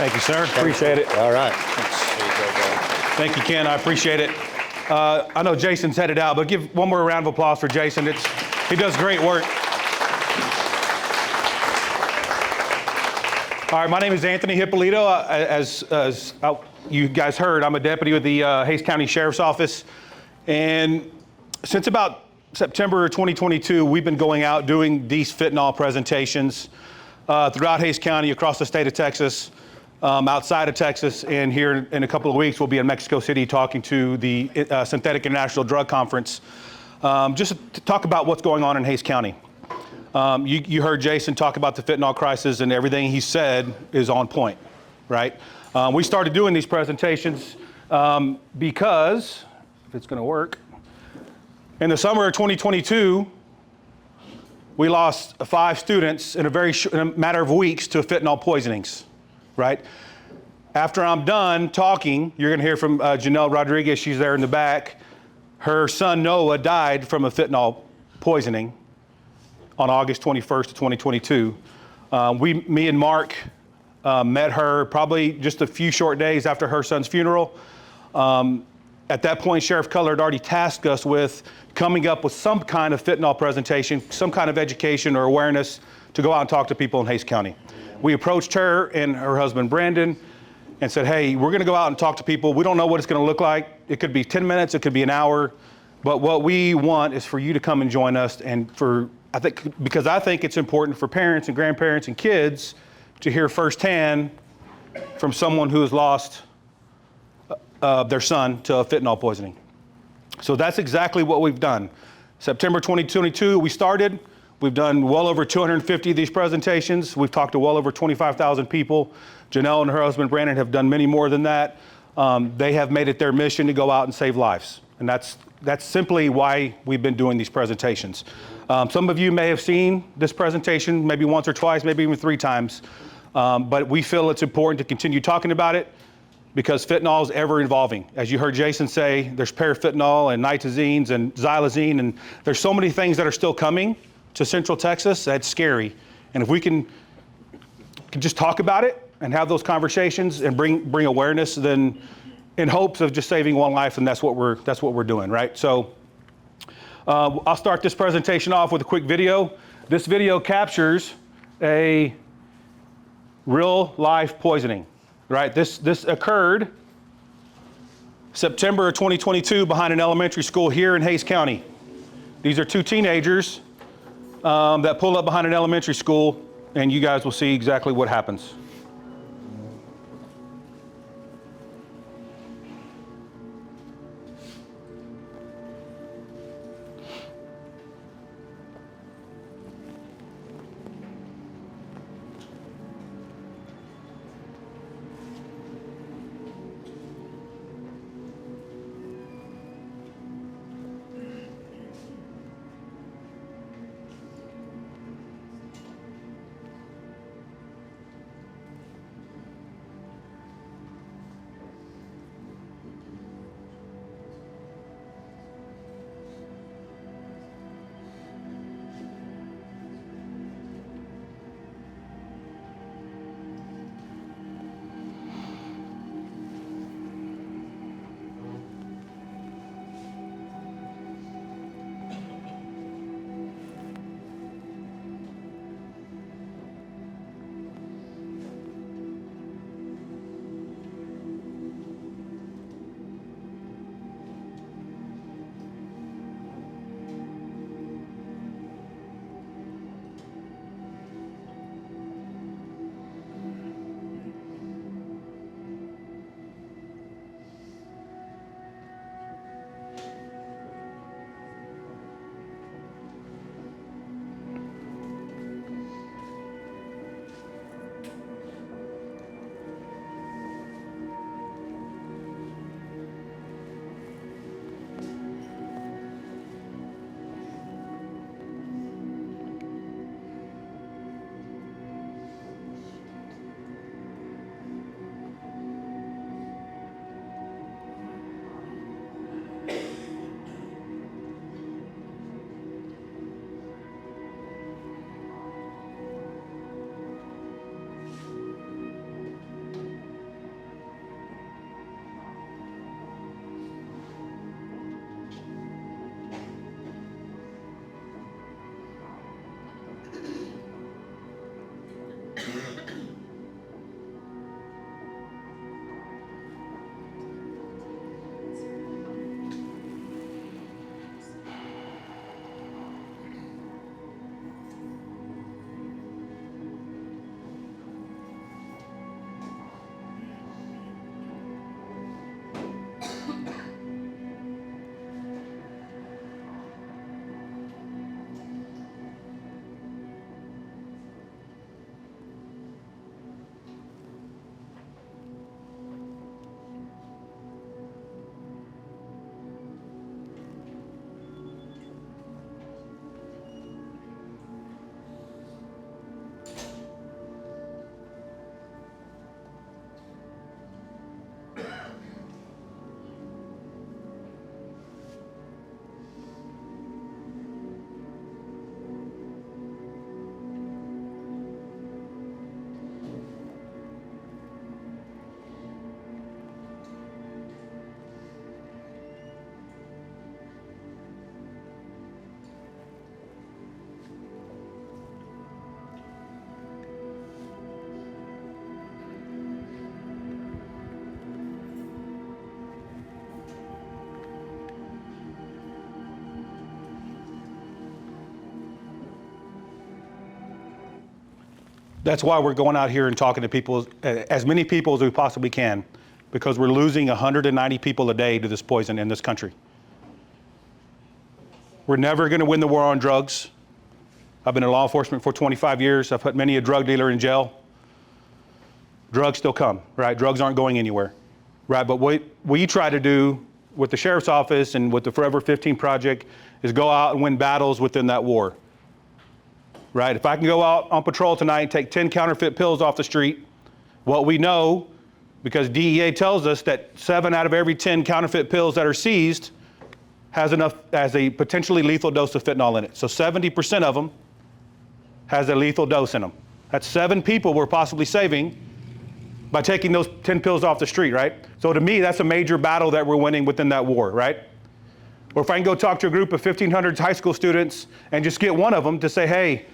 Thank you, sir. Appreciate it. All right. Thank you, Ken. I appreciate it. I know Jason's headed out, but give one more round of applause for Jason. He does great work. All right, my name is Anthony Hipolito. As you guys heard, I'm a deputy with the Hays County Sheriff's Office. And since about September 2022, we've been going out doing these fentanyl presentations throughout Hays County, across the state of Texas, outside of Texas, and here in a couple of weeks, we'll be in Mexico City talking to the Synthetic International Drug Conference, just to talk about what's going on in Hays County. You heard Jason talk about the fentanyl crisis, and everything he said is on point, right? We started doing these presentations because, if it's gonna work, in the summer of 2022, we lost 5 students in a matter of weeks to fentanyl poisonings, right? After I'm done talking, you're gonna hear from Janel Rodriguez, she's there in the back. Her son Noah died from a fentanyl poisoning on August 21st of 2022. Me and Mark met her probably just a few short days after her son's funeral. At that point, Sheriff Culler had already tasked us with coming up with some kind of fentanyl presentation, some kind of education or awareness to go out and talk to people in Hays County. We approached her and her husband, Brandon, and said, hey, we're gonna go out and talk to people. We don't know what it's gonna look like. It could be 10 minutes, it could be an hour, but what we want is for you to come and join us, and because I think it's important for parents and grandparents and kids to hear firsthand from someone who has lost their son to fentanyl poisoning. So that's exactly what we've done. September 2022, we started. We've done well over 250 of these presentations. We've talked to well over 25,000 people. Janelle and her husband, Brandon, have done many more than that. They have made it their mission to go out and save lives. And that's simply why we've been doing these presentations. Some of you may have seen this presentation maybe once or twice, maybe even 3 times. But we feel it's important to continue talking about it, because fentanyl is ever evolving. As you heard Jason say, there's parafentanyl and nitazines and xylazine, and there's so many things that are still coming to Central Texas. That's scary. And if we can just talk about it and have those conversations and bring awareness, then in hopes of just saving one life, and that's what we're doing, right? So I'll start this presentation off with a quick video. This video captures a real life poisoning. Right, this occurred September of 2022 behind an elementary school here in Hays County. These are 2 teenagers that pulled up behind an elementary school, and you guys will see exactly what happens. That's why we're going out here and talking to people, as many people as we possibly can, because we're losing 190 people a day to this poison in this country. We're never going to win the war on drugs. I've been in law enforcement for 25 years. I've put many a drug dealer in jail. Drugs still come, right? Drugs aren't going anywhere, right? But what we try to do with the sheriff's office and with the Forever 15 project is go out and win battles within that war, right? If I can go out on patrol tonight and take 10 counterfeit pills off the street, what we know, because DEA tells us that 7 out of every 10 counterfeit pills that are seized has a potentially lethal dose of fentanyl in it. So 70% of them has a lethal dose in them. That's 7 people we're possibly saving by taking those 10 pills off the street, right? So to me, that's a major battle that we're winning within that war, right? Or if I can go talk to a group of 1,500 high school students and just get one of them to say, hey,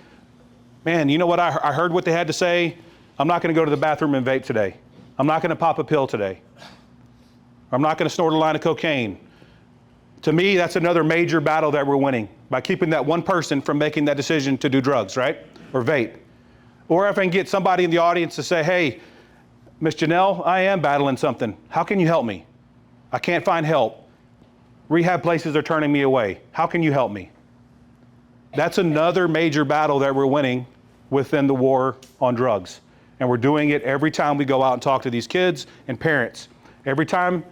man, you know what, I heard what they had to say. I'm not gonna go to the bathroom and vape today. I'm not gonna pop a pill today. I'm not gonna snort a line of cocaine. To me, that's another major battle that we're winning by keeping that one person from making that decision to do drugs, right? Or vape. Or if I can get somebody in the audience to say, hey, Miss Janel, I am battling something. How can you help me? I can't find help. Rehab places are turning me away. How can you help me? That's another major battle that we're winning within the war on drugs. And we're doing it every time we go out and talk to these kids and parents. Every time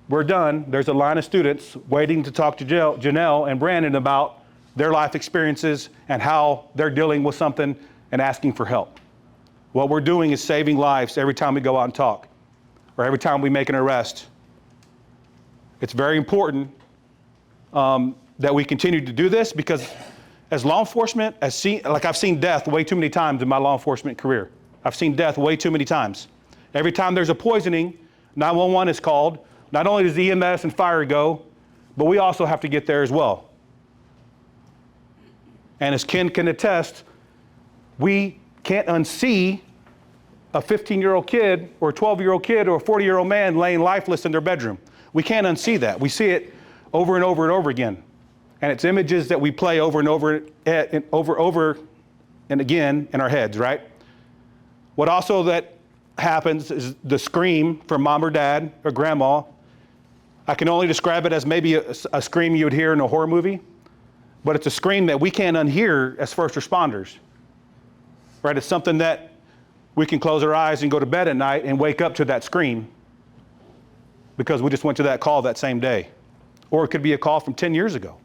we're done, there's a line of students waiting to talk to Janel and Brandon about their life experiences and how they're dealing with something and asking for help. What we're doing is saving lives every time we go out and talk, or every time we make an arrest. It's very important that we continue to do this, because as law enforcement, I've seen death way too many times in my law enforcement career. I've seen death way too many times. Every time there's a poisoning, 911 is called. Not only does EMS and fire go, but we also have to get there as well. And as Ken can attest, we can't unsee a 15-year-old kid or a 12-year-old kid or a 40-year-old man laying lifeless in their bedroom. We can't unsee that. We see it over and over and over again. And it's images that we play over and over and again in our heads, right? What also that happens is the scream from mom or dad or grandma. I can only describe it as maybe a scream you would hear in a horror movie, but it's a scream that we can't unhear as first responders. Right? It's something that we can close our eyes and go to bed at night and wake up to that scream because we just went to that call that same day. Or it could be a call from 10 years ago.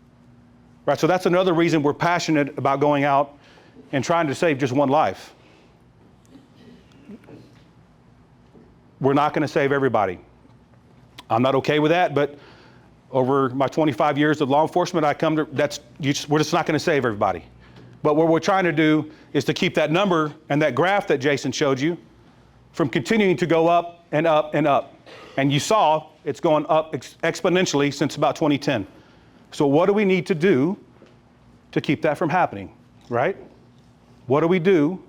Right? So that's another reason we're passionate about going out and trying to save just one life. We're not going to save everybody. I'm not okay with that, but over my 25 years of law enforcement, we're just not going to save everybody. But what we're trying to do is to keep that number and that graph that Jason showed you from continuing to go up and up and up. And you saw it's going up exponentially since about 2010. So what do we need to do to keep that from happening, right? What do we do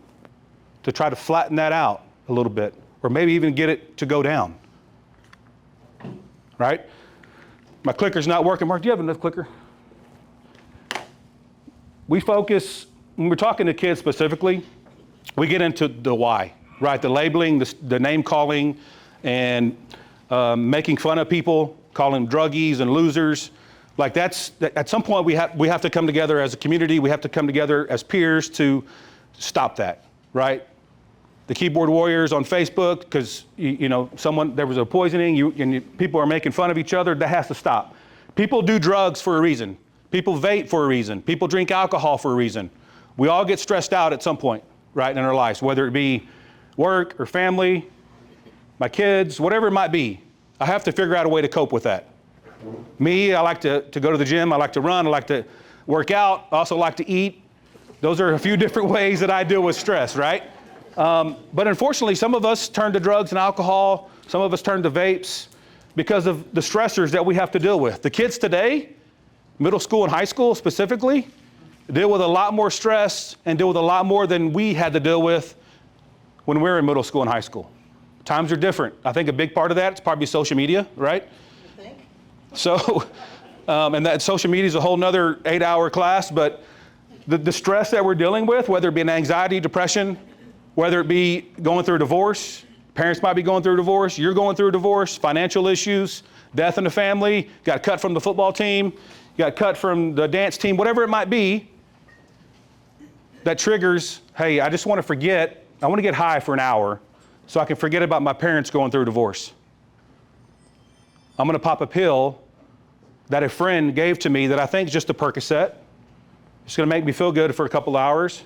to try to flatten that out a little bit, or maybe even get it to go down, right? My clicker's not working. Mark, do you have enough clicker? We focus, when we're talking to kids specifically, we get into the why, right? The labeling, the name calling, and making fun of people, calling them druggies and losers. Like at some point we have to come together as a community, we have to come together as peers to stop that, right? The keyboard warriors on Facebook, because there was a poisoning, people are making fun of each other, that has to stop. People do drugs for a reason. People vape for a reason. People drink alcohol for a reason. We all get stressed out at some point, right, in our lives, whether it be work or family, my kids, whatever it might be. I have to figure out a way to cope with that. Me, I like to go to the gym, I like to run, I like to work out, I also like to eat. Those are a few different ways that I deal with stress, right? But unfortunately, some of us turn to drugs and alcohol, some of us turn to vapes because of the stressors that we have to deal with. The kids today, middle school and high school specifically, deal with a lot more stress and deal with a lot more than we had to deal with when we were in middle school and high school. Times are different. I think a big part of that is probably social media, right? You think? So, and that social media is a whole nother 8-hour class, but the stress that we're dealing with, whether it be an anxiety, depression, whether it be going through a divorce, parents might be going through a divorce, you're going through a divorce, financial issues, death in the family, got cut from the football team, got cut from the dance team, whatever it might be, that triggers, hey, I just want to forget, I want to get high for an hour so I can forget about my parents going through a divorce. I'm going to pop a pill that a friend gave to me that I think is just a Percocet. It's going to make me feel good for a couple hours.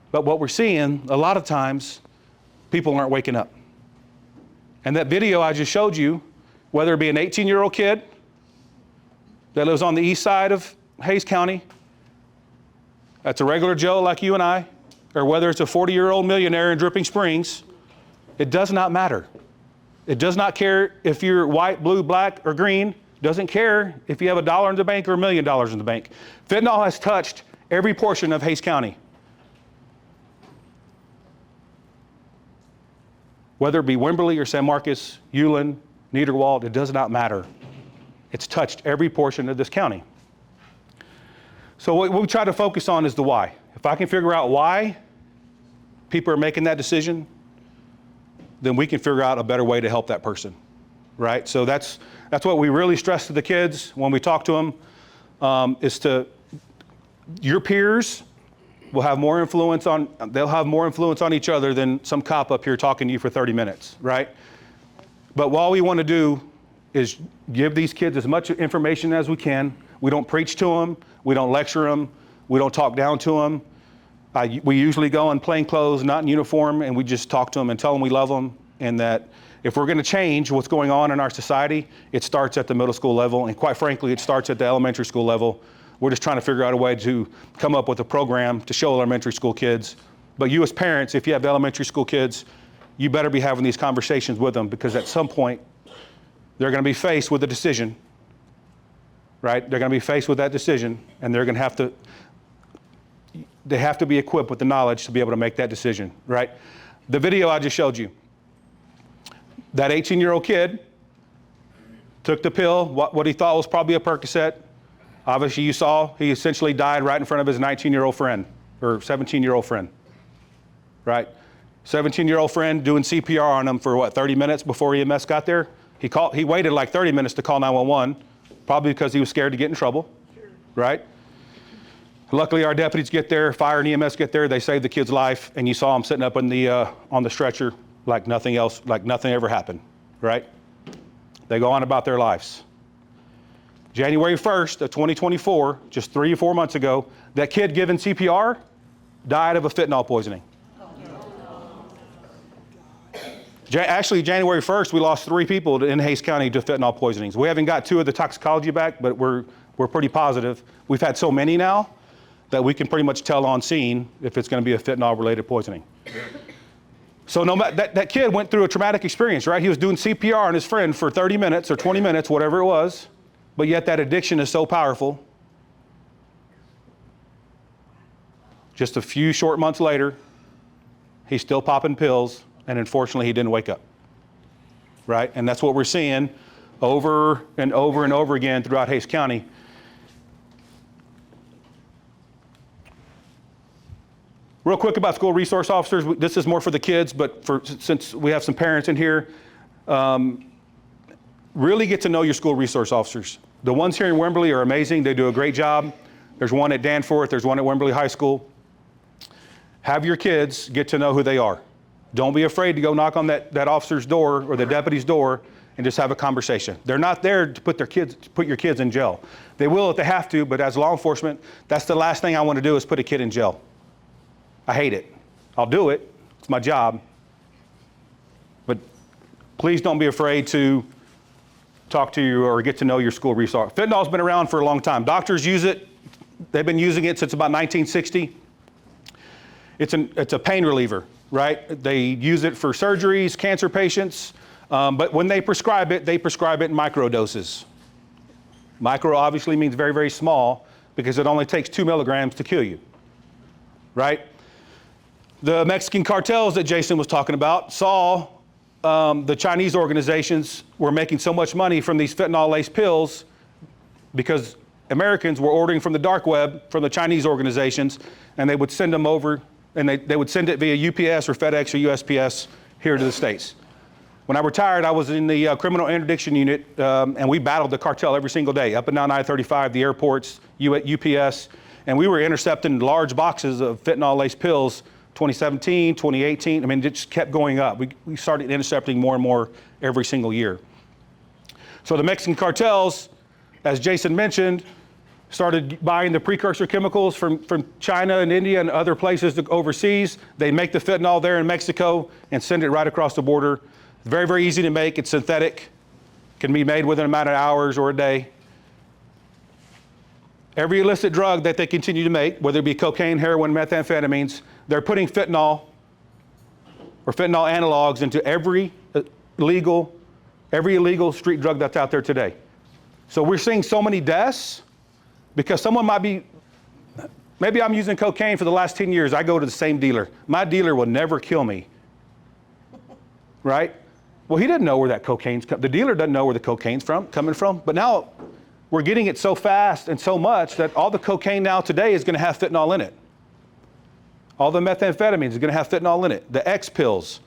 But what we're seeing, a lot of times, people aren't waking up. And that video I just showed you, whether it be an 18-year-old kid that lives on the east side of Hays County, that's a regular Joe like you and I, or whether it's a 40-year-old millionaire in Dripping Springs, it does not matter. It does not care if you're white, blue, black, or green. It doesn't care if you have $1 in the bank or $1 million in the bank. Fentanyl has touched every portion of Hays County. Whether it be Wimberley or San Marcos, Ulen, Niederwald, it does not matter. It's touched every portion of this county. So what we try to focus on is the why. If I can figure out why people are making that decision, then we can figure out a better way to help that person, right? So that's what we really stress to the kids when we talk to them, is to, your peers will have more influence on, they'll have more influence on each other than some cop up here talking to you for 30 minutes, right? But what we want to do is give these kids as much information as we can. We don't preach to them. We don't lecture them. We don't talk down to them. We usually go in plain clothes, not in uniform, and we just talk to them and tell them we love them, and that if we're going to change what's going on in our society, it starts at the middle school level, and quite frankly, it starts at the elementary school level. We're just trying to figure out a way to come up with a program to show elementary school kids. But you as parents, if you have elementary school kids, you better be having these conversations with them, because at some point, they're going to be faced with a decision, right? They're going to be faced with that decision, and they're going to have to, they have to be equipped with the knowledge to be able to make that decision, right? The video I just showed you, that 18-year-old kid took the pill, what he thought was probably a Percocet. Obviously, you saw he essentially died right in front of his 19-year-old friend, or 17-year-old friend, right? 17-year-old friend doing CPR on him for 30 minutes before EMS got there? He waited like 30 minutes to call 911, probably because he was scared to get in trouble, right? Luckily, our deputies get there, fire and EMS get there, they save the kid's life, and you saw him sitting up on the stretcher like nothing else, like nothing ever happened, right? They go on about their lives. January 1st of 2024, just 3 or 4 months ago, that kid given CPR died of a fentanyl poisoning. Actually, January 1st, we lost 3 people in Hays County to fentanyl poisonings. We haven't got 2 of the toxicology back, but we're pretty positive. We've had so many now that we can pretty much tell on scene if it's going to be a fentanyl-related poisoning. So that kid went through a traumatic experience, right? He was doing CPR on his friend for 30 minutes or 20 minutes, whatever it was, but yet that addiction is so powerful. Just a few short months later, he's still popping pills, and unfortunately, he didn't wake up, right? And that's what we're seeing over and over and over again throughout Hays County. Real quick about school resource officers. This is more for the kids, but since we have some parents in here, really get to know your school resource officers. The ones here in Wimberley are amazing. They do a great job. There's one at Danforth. There's one at Wimberley High School. Have your kids get to know who they are. Don't be afraid to go knock on that officer's door or the deputy's door and just have a conversation. They're not there to put your kids in jail. They will if they have to, but as law enforcement, that's the last thing I want to do is put a kid in jail. I hate it. I'll do it. It's my job. But please don't be afraid to talk to you or get to know your school resource. Fentanyl's been around for a long time. Doctors use it. They've been using it since about 1960. It's a pain reliever, right? They use it for surgeries, cancer patients, but when they prescribe it in micro doses. Micro obviously means very, very small because it only takes 2 milligrams to kill you, right? The Mexican cartels that Jason was talking about saw the Chinese organizations were making so much money from these fentanyl-laced pills because Americans were ordering from the dark web from the Chinese organizations, and they would send them over and they would send it via UPS or FedEx or USPS here to the States. When I retired, I was in the criminal interdiction unit, and we battled the cartel every single day, up and down I-35, the airports, UPS, and we were intercepting large boxes of fentanyl-laced pills, 2017, 2018. I mean, it just kept going up. We started intercepting more and more every single year. So the Mexican cartels, as Jason mentioned, started buying the precursor chemicals from China and India and other places overseas. They make the fentanyl there in Mexico and send it right across the border. Very, very easy to make. It's synthetic. Can be made within a matter of hours or a day. Every illicit drug that they continue to make, whether it be cocaine, heroin, methamphetamines, they're putting fentanyl or fentanyl analogs into every illegal street drug that's out there today. So we're seeing so many deaths because someone might be, maybe I'm using cocaine for the last 10 years. I go to the same dealer. My dealer will never kill me, right? Well, he didn't know where that cocaine's coming. The dealer doesn't know where the cocaine's coming from. But now we're getting it so fast and so much that all the cocaine now today is going to have fentanyl in it. All the methamphetamines is going to have fentanyl in it. The X pills.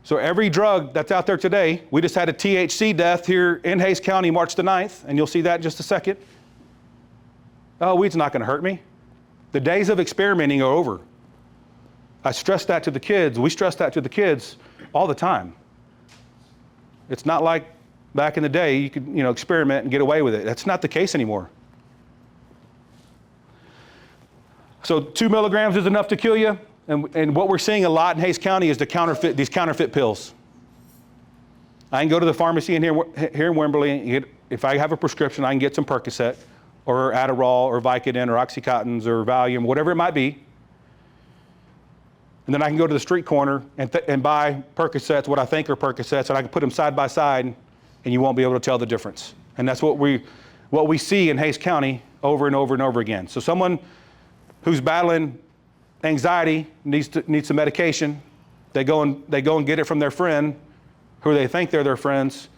So every drug that's out there today, we just had a THC death here in Hays County, March the 9th, and you'll see that in just a second. Oh, weed's not going to hurt me. The days of experimenting are over. I stress that to the kids. We stress that to the kids all the time. It's not like back in the day you could, experiment and get away with it. That's not the case anymore. So 2 milligrams is enough to kill you. And what we're seeing a lot in Hays County is these counterfeit pills. I can go to the pharmacy here in Wimberley and get, if I have a prescription, I can get some Percocet or Adderall or Vicodin or Oxycontins or Valium, whatever it might be. And then I can go to the street corner and buy Percocets, what I think are Percocets, and I can put them side by side, and you won't be able to tell the difference. And that's what we see in Hays County over and over and over again. So someone who's battling anxiety needs some medication. They go and get it from their friend, who they think they're their friends,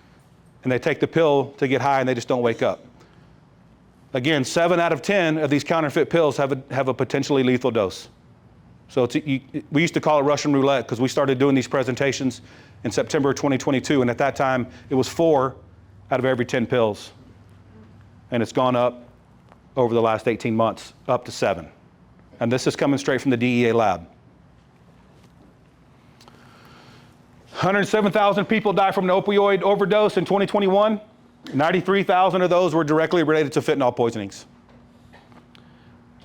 and they take the pill to get high, and they just don't wake up. Again, 7 out of 10 of these counterfeit pills have a potentially lethal dose. So we used to call it Russian roulette because we started doing these presentations in September 2022, and at that time it was 4 out of every 10 pills, and it's gone up over the last 18 months up to 7. And this is coming straight from the DEA lab. 107,000 people died from an opioid overdose in 2021. 93,000 of those were directly related to fentanyl poisonings.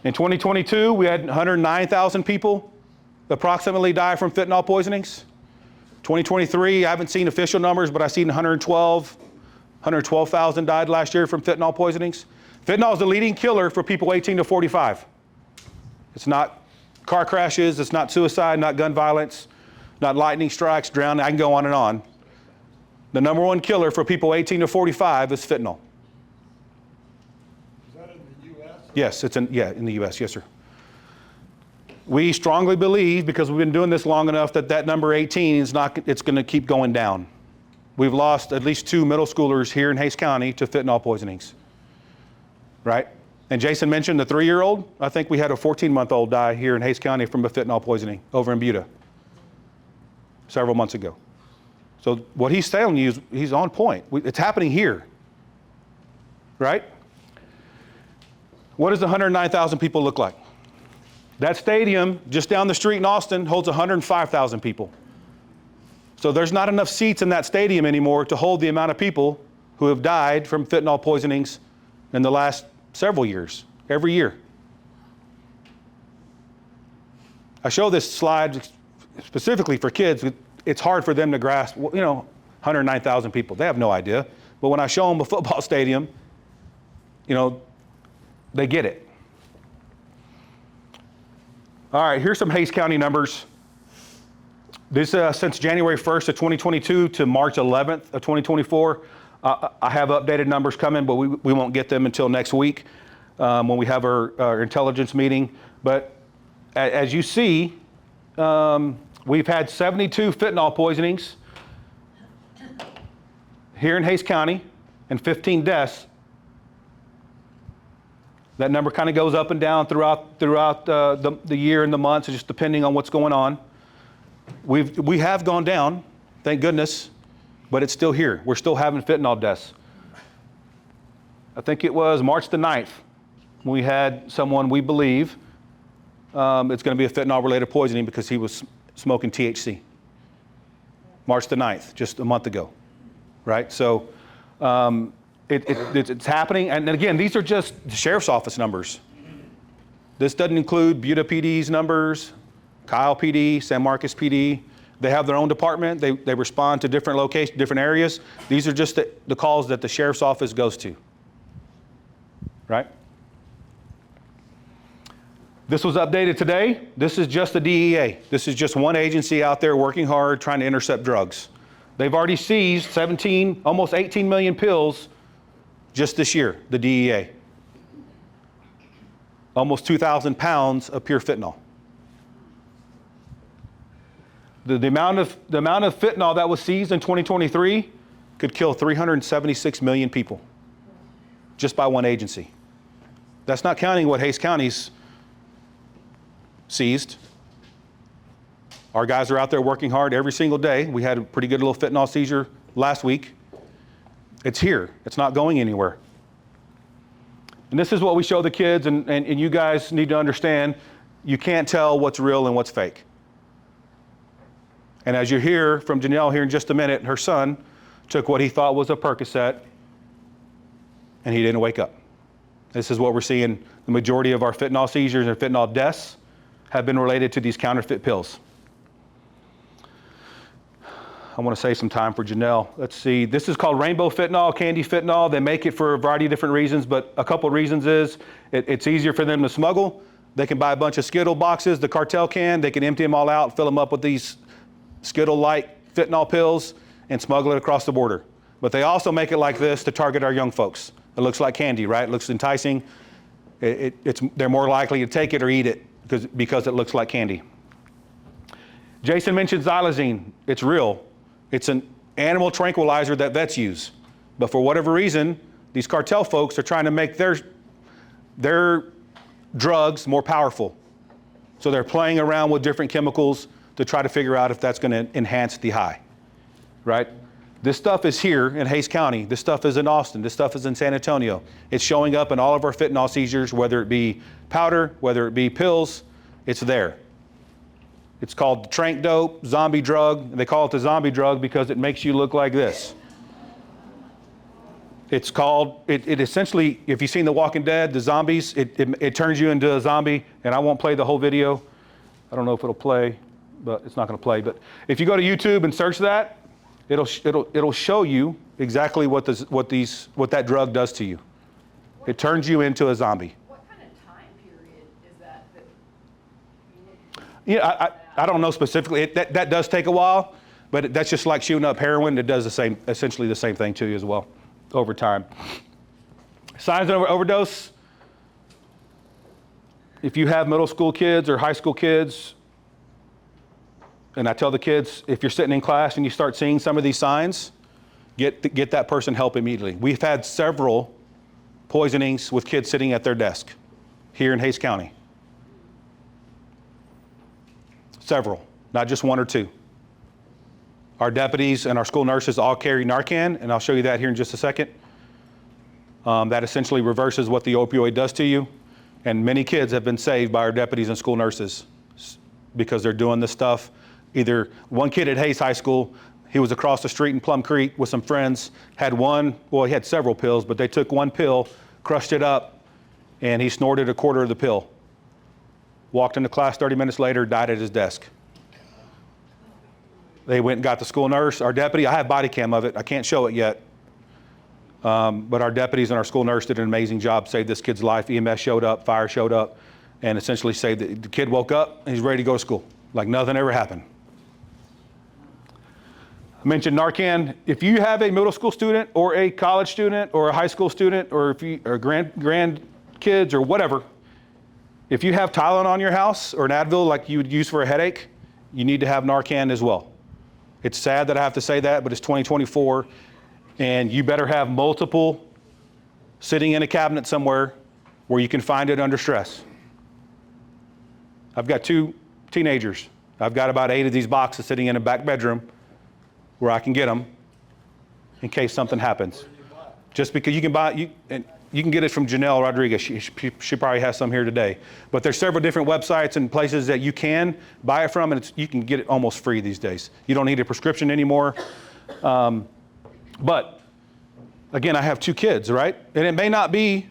In 2022, we had 109,000 people approximately die from fentanyl poisonings. 2023, I haven't seen official numbers, but I've seen 112,000 died last year from fentanyl poisonings. Fentanyl is the leading killer for people 18 to 45. It's not car crashes, it's not suicide, not gun violence, not lightning strikes, drowning, I can go on and on. The number one killer for people 18 to 45 is fentanyl. Is that in the U.S.? Yes, in the U.S., yes, sir. We strongly believe, because we've been doing this long enough, that number 18 it's going to keep going down. We've lost at least 2 middle schoolers here in Hays County to fentanyl poisonings, right? And Jason mentioned the 3-year-old. I think we had a 14-month-old die here in Hays County from a fentanyl poisoning over in Buda several months ago. So what he's telling you is he's on point. It's happening here, right? What does 109,000 people look like? That stadium just down the street in Austin holds 105,000 people. So there's not enough seats in that stadium anymore to hold the amount of people who have died from fentanyl poisonings in the last several years, every year. I show this slide specifically for kids. It's hard for them to grasp, 109,000 people. They have no idea. But when I show them a football stadium, they get it. All right, here's some Hays County numbers. This since January 1st of 2022 to March 11th of 2024. I have updated numbers coming, but we won't get them until next week when we have our intelligence meeting. But as you see, we've had 72 fentanyl poisonings here in Hays County and 15 deaths. That number kind of goes up and down throughout the year and the months, just depending on what's going on. We have gone down, thank goodness, but it's still here. We're still having fentanyl deaths. I think it was March the 9th, we had someone, we believe, it's going to be a fentanyl-related poisoning because he was smoking THC. March the 9th, just a month ago, right? So it's happening. And again, these are just the sheriff's office numbers. This doesn't include Buda PD's numbers, Kyle PD, San Marcos PD. They have their own department. They respond to different locations, different areas. These are just the calls that the sheriff's office goes to, right? This was updated today. This is just the DEA. This is just one agency out there working hard, trying to intercept drugs. They've already seized 17, almost 18 million pills just this year, the DEA. Almost 2,000 pounds of pure fentanyl. The amount of fentanyl that was seized in 2023 could kill 376 million people just by one agency. That's not counting what Hays County's seized. Our guys are out there working hard every single day. We had a pretty good little fentanyl seizure last week. It's here. It's not going anywhere. And this is what we show the kids, and you guys need to understand, you can't tell what's real and what's fake. And as you hear from Janelle here in just a minute, her son took what he thought was a Percocet, and he didn't wake up. This is what we're seeing. The majority of our fentanyl seizures and fentanyl deaths have been related to these counterfeit pills. I want to save some time for Janelle. Let's see. This is called rainbow fentanyl, candy fentanyl. They make it for a variety of different reasons, but a couple of reasons is it's easier for them to smuggle. They can buy a bunch of Skittle boxes, the cartel can. They can empty them all out, fill them up with these Skittle-like fentanyl pills, and smuggle it across the border. But they also make it like this to target our young folks. It looks like candy, right? It looks enticing. They're more likely to take it or eat it because it looks like candy. Jason mentioned xylazine. It's real. It's an animal tranquilizer that vets use. But for whatever reason, these cartel folks are trying to make their drugs more powerful. So they're playing around with different chemicals to try to figure out if that's going to enhance the high, right? This stuff is here in Hays County. This stuff is in Austin. This stuff is in San Antonio. It's showing up in all of our fentanyl seizures, whether it be powder, whether it be pills, it's there. It's called the trank dope, zombie drug. They call it the zombie drug because it makes you look like this. It's called, it essentially, if you've seen The Walking Dead, the zombies, it turns you into a zombie, and I won't play the whole video. I don't know if it'll play, but it's not gonna play. But if you go to YouTube and search that, it'll show you exactly what that drug does to you. It turns you into a zombie. What kind of time period is that Yeah, I don't know specifically. That does take a while, but that's just like shooting up heroin. It does essentially the same thing to you as well over time. Signs of overdose. If you have middle school kids or high school kids, and I tell the kids, if you're sitting in class and you start seeing some of these signs, get that person help immediately. We've had several poisonings with kids sitting at their desk here in Hays County. Several, not just one or two. Our deputies and our school nurses all carry Narcan, and I'll show you that here in just a second. That essentially reverses what the opioid does to you. And many kids have been saved by our deputies and school nurses because they're doing this stuff. Either one kid at Hays High School, he was across the street in Plum Creek with some friends, he had several pills, but they took one pill, crushed it up, and he snorted a quarter of the pill. Walked into class 30 minutes later, died at his desk. They went and got the school nurse, our deputy. I have body cam of it. I can't show it yet. But our deputies and our school nurse did an amazing job, saved this kid's life. EMS showed up, fire showed up, and essentially saved it. The kid woke up and he's ready to go to school, like nothing ever happened. I mentioned Narcan. If you have a middle school student or a college student or a high school student, or if you are grandkids or whatever, if you have Tylenol on your house or an Advil like you would use for a headache, you need to have Narcan as well. It's sad that I have to say that, but it's 2024, and you better have multiple sitting in a cabinet somewhere where you can find it under stress. I've got 2 teenagers. I've got about 8 of these boxes sitting in a back bedroom where I can get them in case something happens. Just because you can get it from Janel Rodriguez. She probably has some here today. But there's several different websites and places that you can buy it from, and you can get it almost free these days. You don't need a prescription anymore. But again, I have 2 kids, right? And it may not be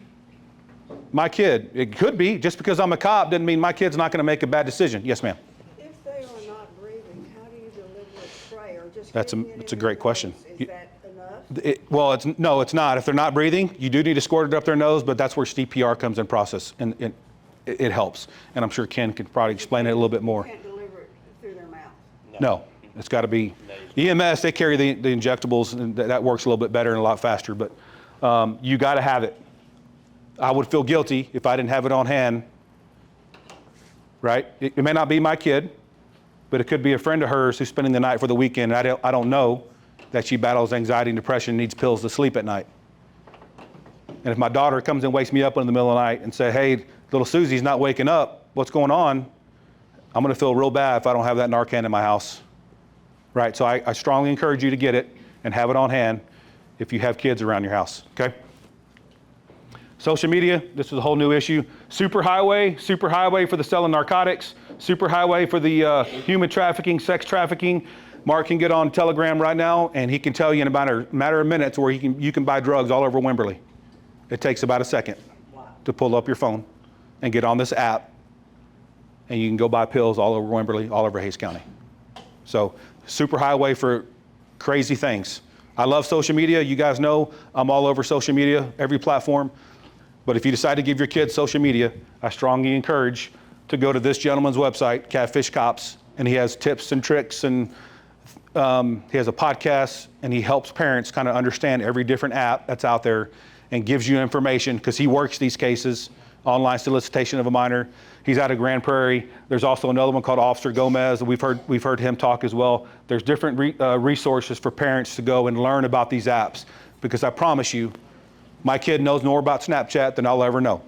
my kid. It could be. Just because I'm a cop doesn't mean my kid's not going to make a bad decision. Yes, ma'am. If they are not breathing, how do you deliver a spray, or just That's giving it a in great their question. nose? Is that enough? Well, it's not. If they're not breathing, you do need to squirt it up their nose, but that's where CPR comes in process, and it helps. And I'm sure Ken could probably explain it a little bit more. You can't deliver it through their mouth. No, it's got to be EMS. They carry the injectables, and that works a little bit better and a lot faster. But you got to have it. I would feel guilty if I didn't have it on hand. Right? It may not be my kid, but it could be a friend of hers who's spending the night for the weekend. I don't know that she battles anxiety and depression, needs pills to sleep at night. And if my daughter comes and wakes me up in the middle of the night and say, "Hey, little Susie's not waking up. What's going on?" I'm going to feel real bad if I don't have that Narcan in my house. Right? So I strongly encourage you to get it and have it on hand if you have kids around your house. Okay? Social media, this is a whole new issue. Superhighway for the selling narcotics, superhighway for the human trafficking, sex trafficking. Mark can get on Telegram right now, and he can tell you in about a matter of minutes where you can buy drugs all over Wimberley. It takes about a second to pull up your phone and get on this app, and you can go buy pills all over Wimberley, all over Hays County. So superhighway for crazy things. I love social media. You guys know I'm all over social media, every platform. But if you decide to give your kids social media, I strongly encourage to go to this gentleman's website, Catfish Cops, and he has tips and tricks, and he has a podcast, and he helps parents kind of understand every different app that's out there and gives you information because he works these cases, online solicitation of a minor. He's out of Grand Prairie. There's also another one called Officer Gomez. We've heard him talk as well. There's different resources for parents to go and learn about these apps because I promise you, my kid knows more about Snapchat than I'll ever know.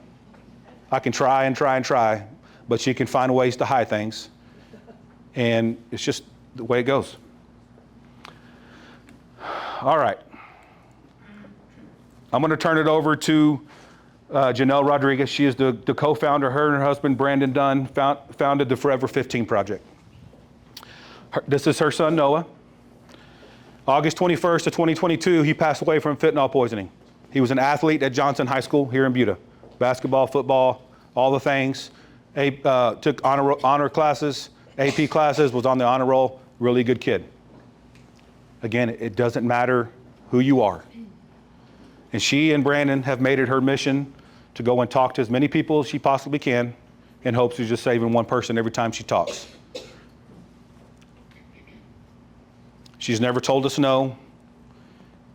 I can try and try and try, but she can find ways to hide things. And it's just the way it goes. All right. I'm going to turn it over to Janel Rodriguez. She is the co-founder. Her and her husband, Brandon Dunn, founded the Forever 15 Project. This is her son, Noah. August 21st of 2022, he passed away from fentanyl poisoning. He was an athlete at Johnson High School here in Buda. Basketball, football, all the things. Took honor classes, AP classes, was on the honor roll. Really good kid. Again, it doesn't matter who you are. And she and Brandon have made it her mission to go and talk to as many people as she possibly can in hopes of just saving one person every time she talks. She's never told us no.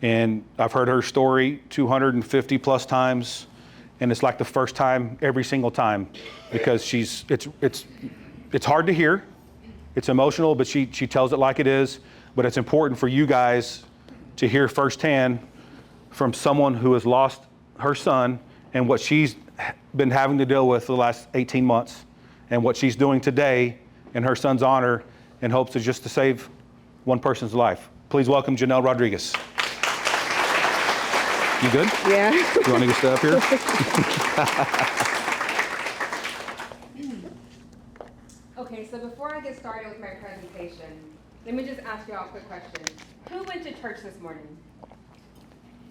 And I've heard her story 250 plus times, and it's like the first time every single time because it's hard to hear. It's emotional, but she tells it like it is. But it's important for you guys to hear firsthand from someone who has lost her son and what she's been having to deal with for the last 18 months and what she's doing today in her son's honor in hopes of just to save one person's life. Please welcome Janel Rodriguez. You good? Yeah. You want to get set up here? Okay, so before I get started with my presentation, let me just ask you all a quick question. Who went to church this morning?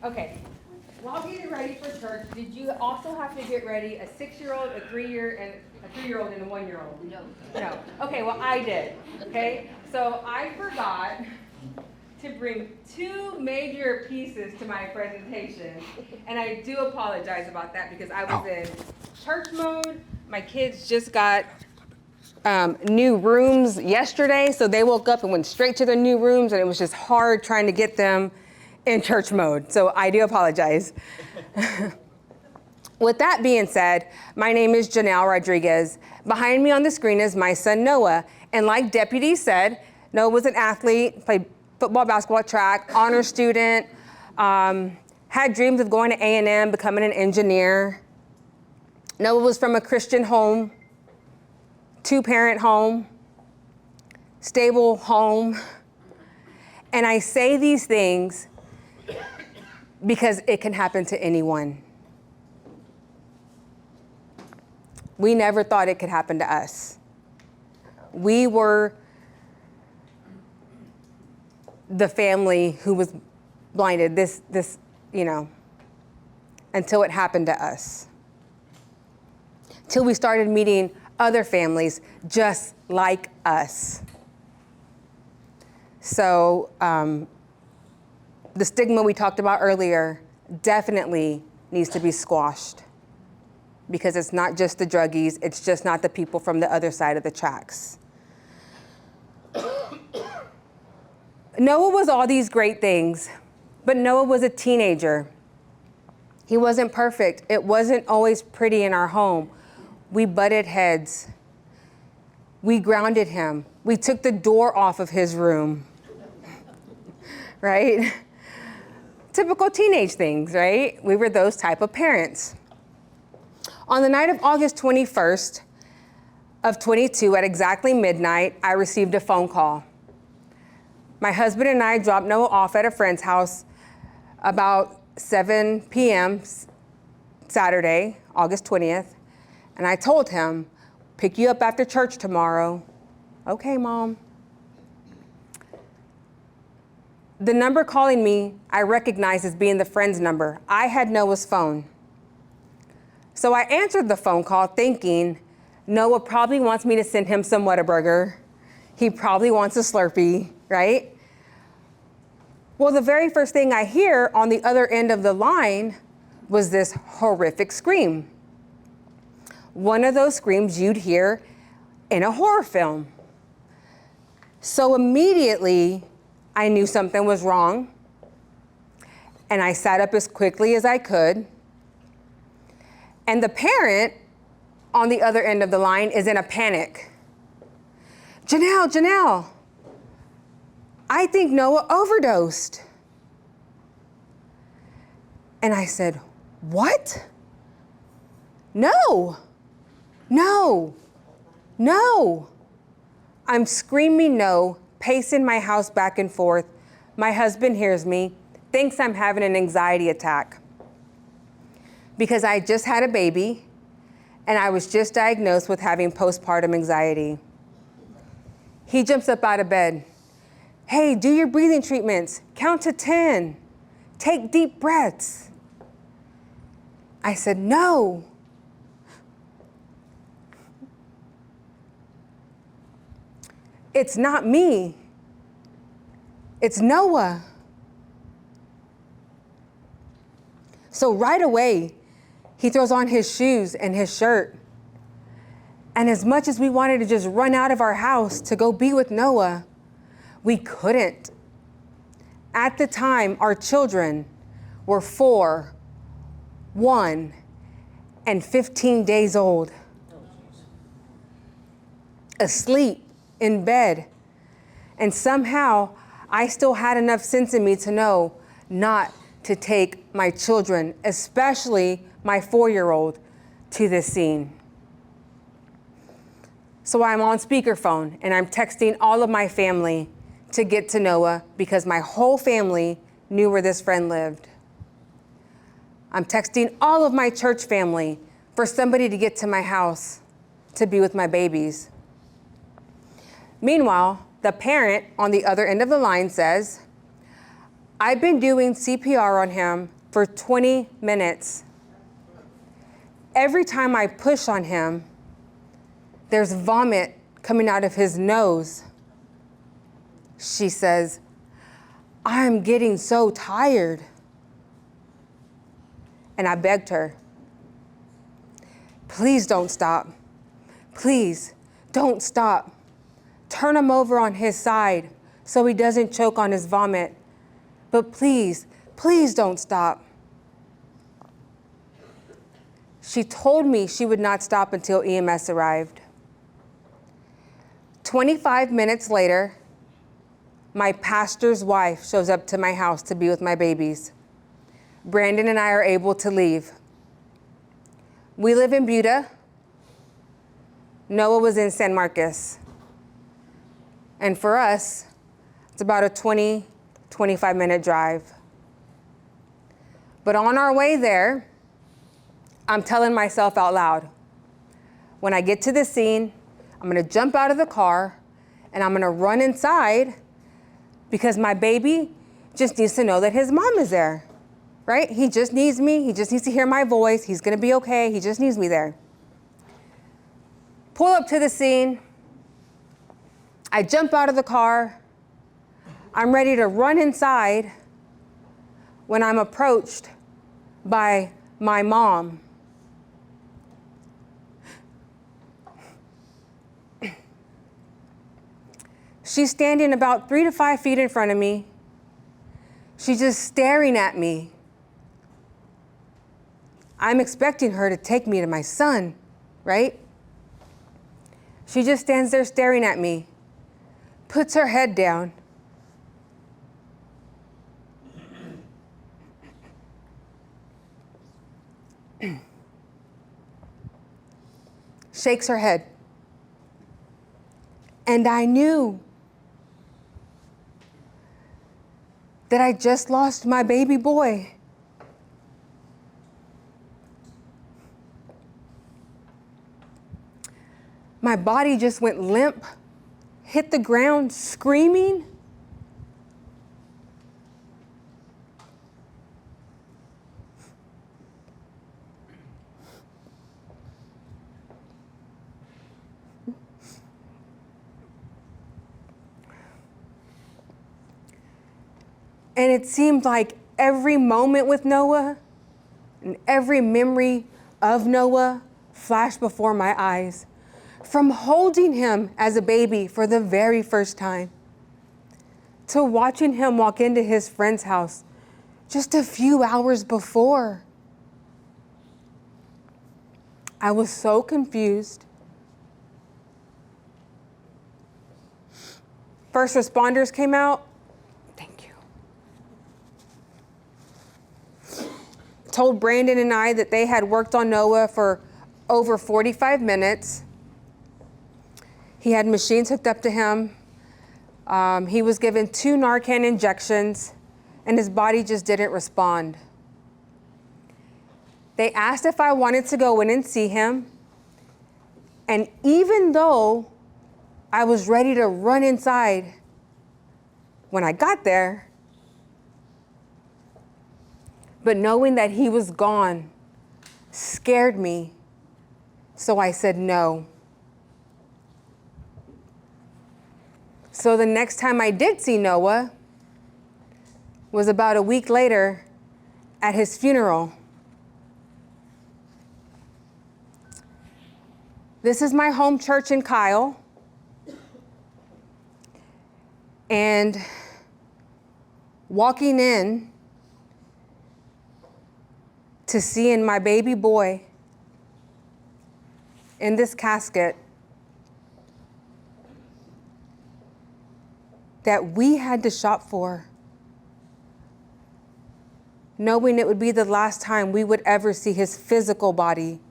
Okay, while getting ready for church, did you also have to get ready a 6-year-old, a 3-year-old, and a 1-year-old? No. No. Okay, well, I did. Okay, so I forgot to bring 2 major pieces to my presentation, and I do apologize about that because I was in church mode. My kids just got new rooms yesterday, so they woke up and went straight to their new rooms, and it was just hard trying to get them in church mode. So I do apologize. With that being said, my name is Janel Rodriguez. Behind me on the screen is my son Noah, and like Deputy said, Noah was an athlete, played football, basketball, track, honor student, had dreams of going to A&M, becoming an engineer. Noah was from a Christian home, 2-parent home, stable home. And I say these things because it can happen to anyone. We never thought it could happen to us. We were the family who was blinded, until it happened to us. Till we started meeting other families just like us. So the stigma we talked about earlier definitely needs to be squashed, because it's not just the druggies, it's just not the people from the other side of the tracks. Noah was all these great things, but Noah was a teenager. He wasn't perfect. It wasn't always pretty in our home. We butted heads. We grounded him. We took the door off of his room, right? Typical teenage things, right? We were those type of parents. On the night of August 21st of 22 at exactly midnight, I received a phone call. My husband and I dropped Noah off at a friend's house about 7 p.m. Saturday, August 20th. And I told him, pick you up after church tomorrow. Okay, Mom. The number calling me, I recognized as being the friend's number. I had Noah's phone. So I answered the phone call thinking, Noah probably wants me to send him some Whataburger. He probably wants a Slurpee, right? Well, the very first thing I hear on the other end of the line was this horrific scream. One of those screams you'd hear in a horror film. So immediately, I knew something was wrong, and I sat up as quickly as I could. And the parent on the other end of the line is in a panic. Janel, I think Noah overdosed. And I said, what? No. I'm screaming no, pacing my house back and forth. My husband hears me, thinks I'm having an anxiety attack, because I just had a baby and I was just diagnosed with having postpartum anxiety. He jumps up out of bed. Hey, do your breathing treatments. Count to 10. Take deep breaths. I said, no. It's not me. It's Noah. So right away, he throws on his shoes and his shirt. And as much as we wanted to just run out of our house to go be with Noah, we couldn't. At the time, our children were 4, 1, and 15 days old. Asleep in bed. And somehow, I still had enough sense in me to know not to take my children, especially my 4-year-old, to this scene. So I'm on speakerphone and I'm texting all of my family to get to Noah, because my whole family knew where this friend lived. I'm texting all of my church family for somebody to get to my house to be with my babies. Meanwhile, the parent on the other end of the line says, I've been doing CPR on him for 20 minutes. Every time I push on him, there's vomit coming out of his nose. She says, I'm getting so tired. And I begged her, please don't stop. Please don't stop. Turn him over on his side so he doesn't choke on his vomit. But please, please don't stop. She told me she would not stop until EMS arrived. 25 minutes later, my pastor's wife shows up to my house to be with my babies. Brandon and I are able to leave. We live in Buda. Noah was in San Marcos. And for us, it's about a 25-minute drive. But on our way there, I'm telling myself out loud, when I get to the scene, I'm gonna jump out of the car and I'm gonna run inside because my baby just needs to know that his mom is there, right? He just needs me. He just needs to hear my voice. He's gonna be okay. He just needs me there. Pull up to the scene. I jump out of the car. I'm ready to run inside when I'm approached by my mom. She's standing about 3 to 5 feet in front of me. She's just staring at me. I'm expecting her to take me to my son, right? She just stands there staring at me, puts her head down. Shakes her head. And I knew that I just lost my baby boy. My body just went limp, hit the ground screaming. And it seemed like every moment with Noah and every memory of Noah flashed before my eyes. From holding him as a baby for the very first time to watching him walk into his friend's house just a few hours before. I was so confused. First responders came out. Told Brandon and I that they had worked on Noah for over 45 minutes. He had machines hooked up to him. He was given 2 Narcan injections, and his body just didn't respond. They asked if I wanted to go in and see him. And even though I was ready to run inside, when I got there, but knowing that he was gone scared me, so I said no. So the next time I did see Noah was about a week later at his funeral. This is my home church in Kyle. And walking in to seeing my baby boy in this casket that we had to shop for, knowing it would be the last time we would ever see his physical body,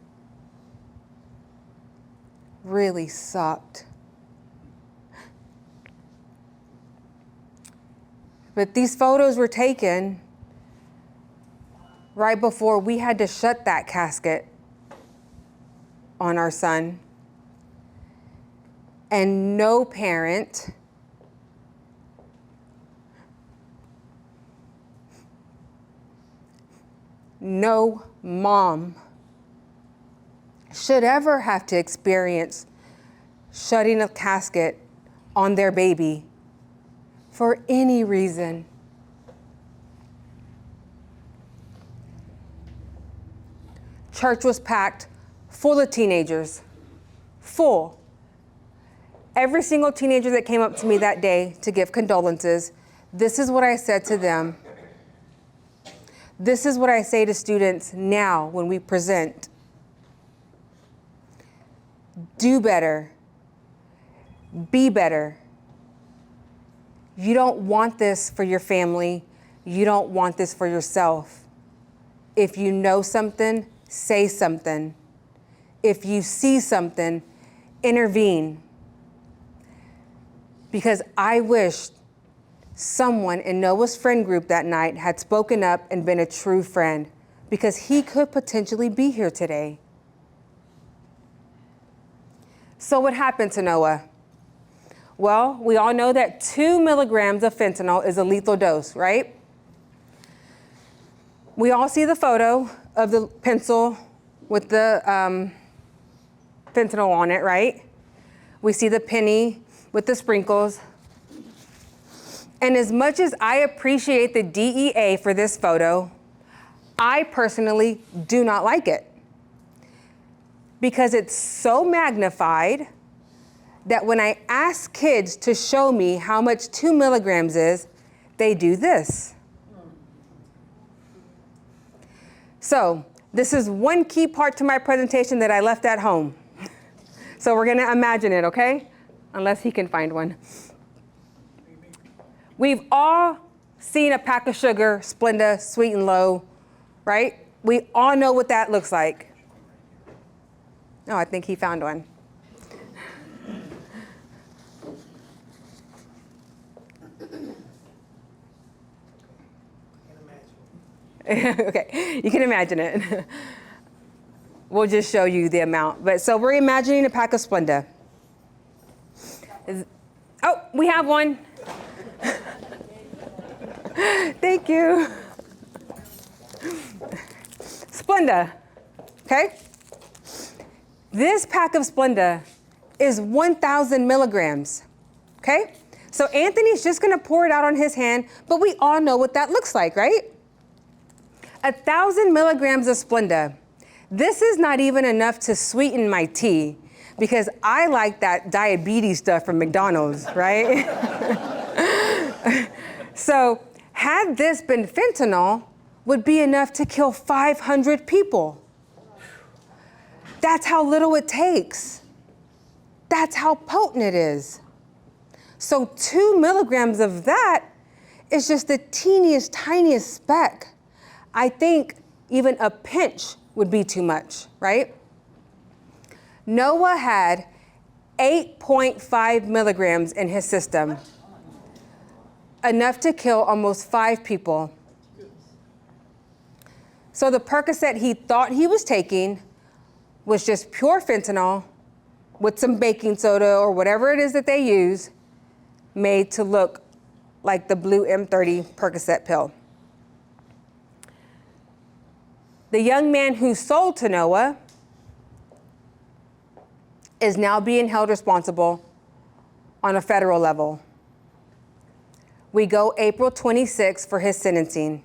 really sucked. But these photos were taken right before we had to shut that casket on our son. And no parent, no mom should ever have to experience shutting a casket on their baby for any reason. Church was packed full of teenagers, full. Every single teenager that came up to me that day to give condolences, this is what I said to them. This is what I say to students now when we present. Do better. Be better. You don't want this for your family. You don't want this for yourself. If you know something, say something. if you see something, intervene. Because I wish someone in Noah's friend group that night had spoken up and been a true friend, because he could potentially be here today. So what happened to Noah? Well, we all know that 2 milligrams of fentanyl is a lethal dose, right? We all see the photo of the pencil with the fentanyl on it, right? We see the penny with the sprinkles. And as much as I appreciate the DEA for this photo, I personally do not like it, because it's so magnified that when I ask kids to show me how much 2 milligrams is, they do this. So this is one key part to my presentation that I left at home. So we're gonna imagine it, okay? Unless he can find one. We've all seen a pack of sugar, Splenda, sweet and low, right? We all know what that looks like. Oh, I think he found one. Okay, you can imagine it. We'll just show you the amount. But so we're imagining a pack of Splenda. Oh, we have one. Thank you. Splenda, okay? This pack of Splenda is 1,000 milligrams, okay? So Anthony's just gonna pour it out on his hand, but we all know what that looks like, right? 1,000 milligrams of Splenda. This is not even enough to sweeten my tea, because I like that diabetes stuff from McDonald's, right? So had this been fentanyl, would be enough to kill 500 people. That's how little it takes. That's how potent it is. So 2 milligrams of that is just the teeniest, tiniest speck. I think even a pinch would be too much, right? Noah had 8.5 milligrams in his system, enough to kill almost 5 people. So the Percocet he thought he was taking was just pure fentanyl with some baking soda or whatever it is that they use, made to look like the blue M30 Percocet pill. The young man who sold to Noah is now being held responsible on a federal level. We go April 26th for his sentencing.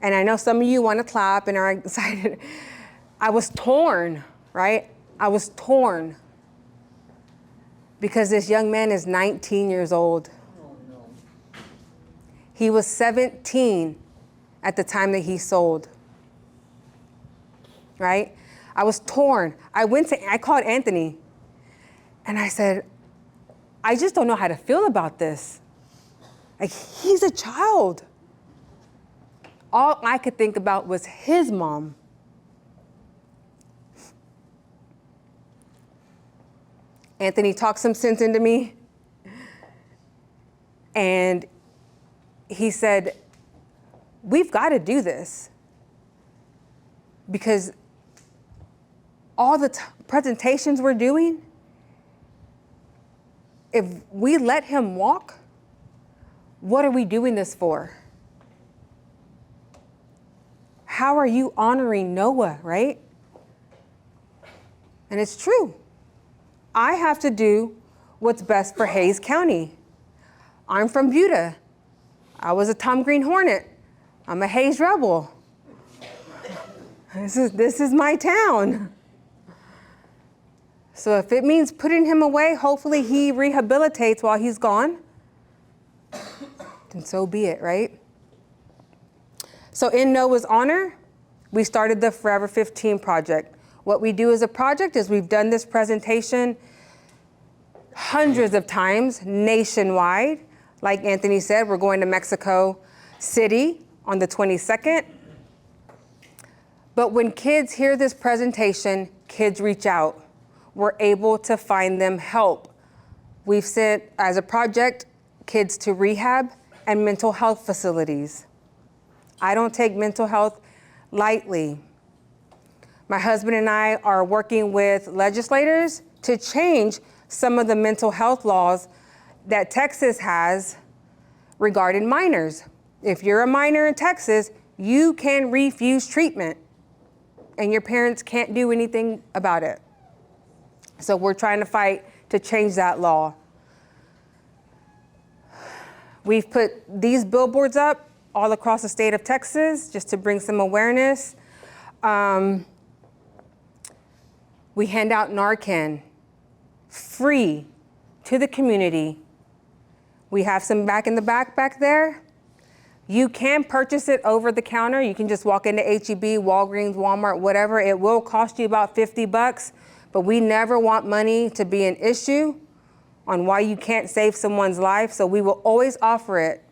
And I know some of you want to clap and are excited. I was torn, right? I was torn because this young man is 19 years old. Oh, no. He was 17 at the time that he sold, right? I was torn. I called Anthony and I said, I just don't know how to feel about this. Like, he's a child. All I could think about was his mom. Anthony talked some sense into me. And he said, we've got to do this. Because all the presentations we're doing, if we let him walk, what are we doing this for? How are you honoring Noah, right? And it's true. I have to do what's best for Hays County. I'm from Buda. I was a Tom Green Hornet. I'm a Hays Rebel. This is my town. So if it means putting him away, hopefully he rehabilitates while he's gone, then so be it, right? So in Noah's honor, we started the Forever 15 project. What we do as a project is we've done this presentation hundreds of times nationwide. Like Anthony said, we're going to Mexico City on the 22nd. But when kids hear this presentation, kids reach out. We're able to find them help. We've sent, as a project, kids to rehab and mental health facilities. I don't take mental health lightly. My husband and I are working with legislators to change some of the mental health laws that Texas has regarding minors. If you're a minor in Texas, you can refuse treatment and your parents can't do anything about it. So we're trying to fight to change that law. We've put these billboards up all across the state of Texas just to bring some awareness. We hand out Narcan free to the community. We have some back in the back there. You can purchase it over the counter. You can just walk into H-E-B, Walgreens, Walmart, whatever. It will cost you about $50, but we never want money to be an issue on why you can't save someone's life. So we will always offer it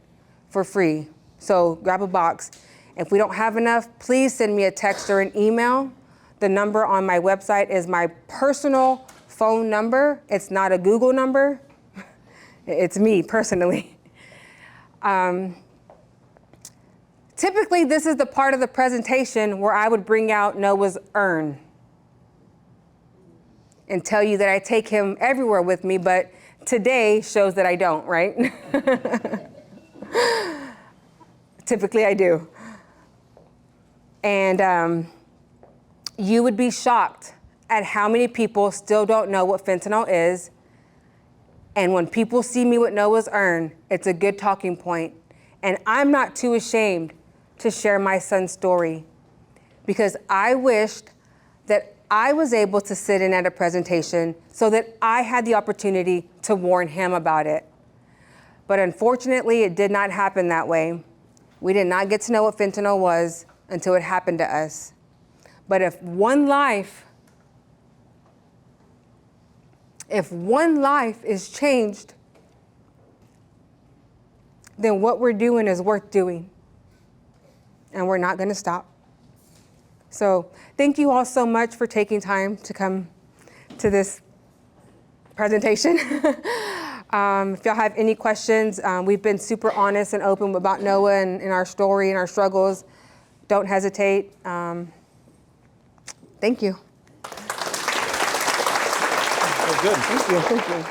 for free. So grab a box. If we don't have enough, please send me a text or an email. The number on my website is my personal phone number. It's not a Google number. It's me personally. Typically, this is the part of the presentation where I would bring out Noah's urn and tell you that I take him everywhere with me, but today shows that I don't, right? Typically, I do. And you would be shocked at how many people still don't know what fentanyl is. And when people see me with Noah's urn, it's a good talking point. And I'm not too ashamed to share my son's story because I wished that I was able to sit in at a presentation so that I had the opportunity to warn him about it. But unfortunately, it did not happen that way. We did not get to know what fentanyl was until it happened to us. But if one life is changed, then what we're doing is worth doing. And we're not going to stop. So thank you all so much for taking time to come to this presentation. If y'all have any questions, we've been super honest and open about Noah and our story and our struggles. Don't hesitate. Thank you. Good. Thank you.